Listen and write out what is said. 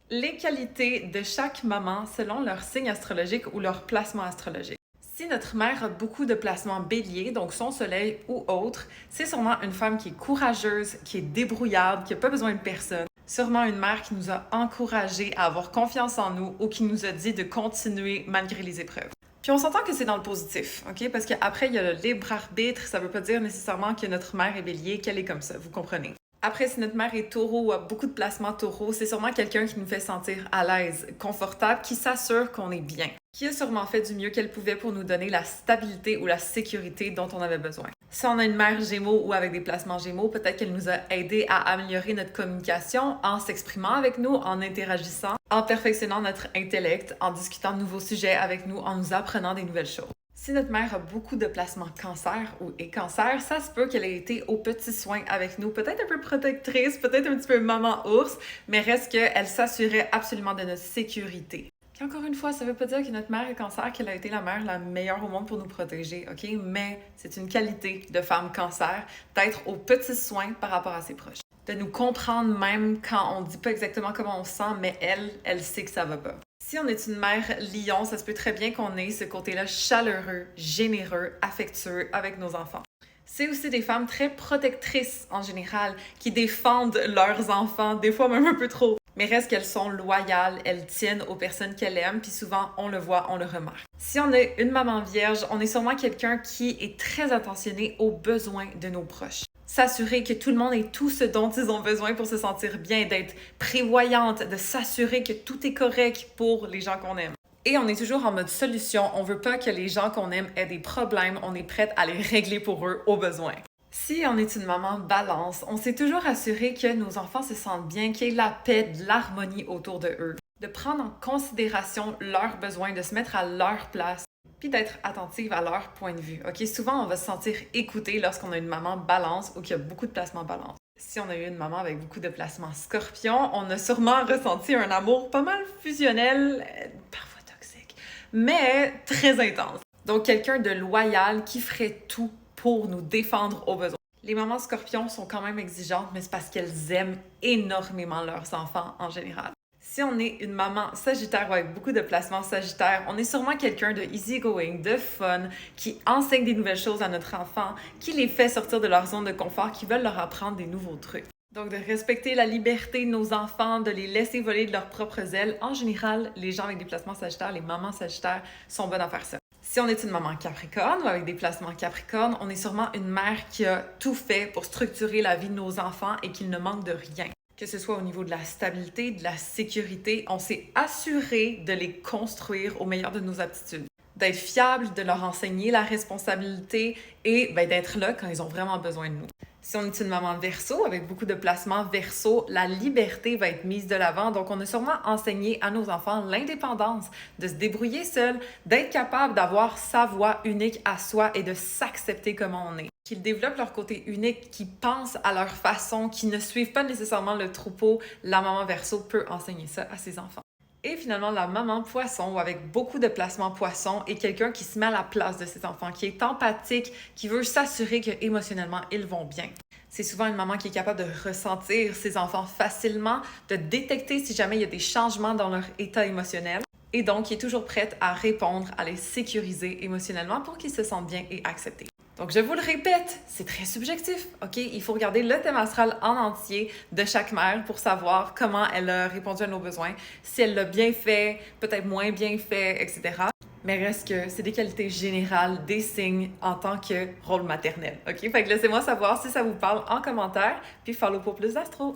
Les qualités de chaque maman selon leur signe astrologique ou leur placement astrologique. Si notre mère a beaucoup de placements bélier, donc son soleil ou autre, c'est sûrement une femme qui est courageuse, qui est débrouillarde, qui n'a pas besoin de personne. Sûrement une mère qui nous a encouragés à avoir confiance en nous ou qui nous a dit de continuer malgré les épreuves. Puis on s'entend que c'est dans le positif, OK? Parce qu'après, il y a le libre arbitre, ça veut pas dire nécessairement que notre mère est bélier, qu'elle est comme ça, vous comprenez? Après, si notre mère est taureau ou a beaucoup de placements taureau, c'est sûrement quelqu'un qui nous fait sentir à l'aise, confortable, qui s'assure qu'on est bien, qui a sûrement fait du mieux qu'elle pouvait pour nous donner la stabilité ou la sécurité dont on avait besoin. Si on a une mère gémeaux ou avec des placements gémeaux, peut-être qu'elle nous a aidé à améliorer notre communication en s'exprimant avec nous, en interagissant, en perfectionnant notre intellect, en discutant de nouveaux sujets avec nous, en nous apprenant des nouvelles choses. Si notre mère a beaucoup de placements cancer ou est cancer, ça se peut qu'elle ait été aux petits soins avec nous, peut-être un peu protectrice, peut-être un petit peu maman ours, mais reste qu'elle s'assurait absolument de notre sécurité. Puis encore une fois, ça veut pas dire que notre mère est cancer, qu'elle a été la mère la meilleure au monde pour nous protéger, OK? Mais c'est une qualité de femme cancer d'être aux petits soins par rapport à ses proches. De nous comprendre même quand on dit pas exactement comment on se sent, mais elle sait que ça va pas. Si on est une mère lion, ça se peut très bien qu'on ait ce côté-là chaleureux, généreux, affectueux avec nos enfants. C'est aussi des femmes très protectrices en général, qui défendent leurs enfants, des fois même un peu trop. Mais reste qu'elles sont loyales, elles tiennent aux personnes qu'elles aiment, puis souvent on le voit, on le remarque. Si on est une maman vierge, on est sûrement quelqu'un qui est très attentionné aux besoins de nos proches. S'assurer que tout le monde ait tout ce dont ils ont besoin pour se sentir bien, d'être prévoyante, de s'assurer que tout est correct pour les gens qu'on aime. Et on est toujours en mode solution, on veut pas que les gens qu'on aime aient des problèmes, on est prête à les régler pour eux au besoin. Si on est une maman balance, on s'est toujours assuré que nos enfants se sentent bien, qu'il y ait la paix, de l'harmonie autour de eux, de prendre en considération leurs besoins, de se mettre à leur place, puis d'être attentive à leur point de vue. OK? Souvent, on va se sentir écouté lorsqu'on a une maman balance ou qu'il y a beaucoup de placements balance. Si on a eu une maman avec beaucoup de placements scorpion, on a sûrement ressenti un amour pas mal fusionnel, parfois toxique, mais très intense. Donc, quelqu'un de loyal qui ferait tout pour nous défendre au besoin. Les mamans scorpions sont quand même exigeantes, mais c'est parce qu'elles aiment énormément leurs enfants en général. Si on est une maman sagittaire ou avec beaucoup de placements sagittaires, on est sûrement quelqu'un de easygoing, de fun, qui enseigne des nouvelles choses à notre enfant, qui les fait sortir de leur zone de confort, qui veulent leur apprendre des nouveaux trucs. Donc, de respecter la liberté de nos enfants, de les laisser voler de leurs propres ailes. En général, les gens avec des placements sagittaires, les mamans sagittaires, sont bonnes à faire ça. Si on est une maman capricorne ou avec des placements capricornes, on est sûrement une mère qui a tout fait pour structurer la vie de nos enfants et qu'il ne manque de rien. Que ce soit au niveau de la stabilité, de la sécurité, on s'est assuré de les construire au meilleur de nos aptitudes. D'être fiable, de leur enseigner la responsabilité et d'être là quand ils ont vraiment besoin de nous. Si on est une maman verso avec beaucoup de placements verso, la liberté va être mise de l'avant. Donc, on a sûrement enseigné à nos enfants l'indépendance, de se débrouiller seul, d'être capable d'avoir sa voix unique à soi et de s'accepter comme on est. Qu'ils développent leur côté unique, qui pensent à leur façon, qui ne suivent pas nécessairement le troupeau. La maman verso peut enseigner ça à ses enfants. Et finalement, la maman poisson, ou avec beaucoup de placements poisson, est quelqu'un qui se met à la place de ses enfants, qui est empathique, qui veut s'assurer qu'émotionnellement, ils vont bien. C'est souvent une maman qui est capable de ressentir ses enfants facilement, de détecter si jamais il y a des changements dans leur état émotionnel, et donc qui est toujours prête à répondre, à les sécuriser émotionnellement pour qu'ils se sentent bien et acceptés. Donc, je vous le répète, c'est très subjectif, OK? Il faut regarder le thème astral en entier de chaque mère pour savoir comment elle a répondu à nos besoins, si elle l'a bien fait, peut-être moins bien fait, etc. Mais reste que c'est des qualités générales, des signes en tant que rôle maternel, OK? Fait que laissez-moi savoir si ça vous parle en commentaire, puis follow pour plus d'astro!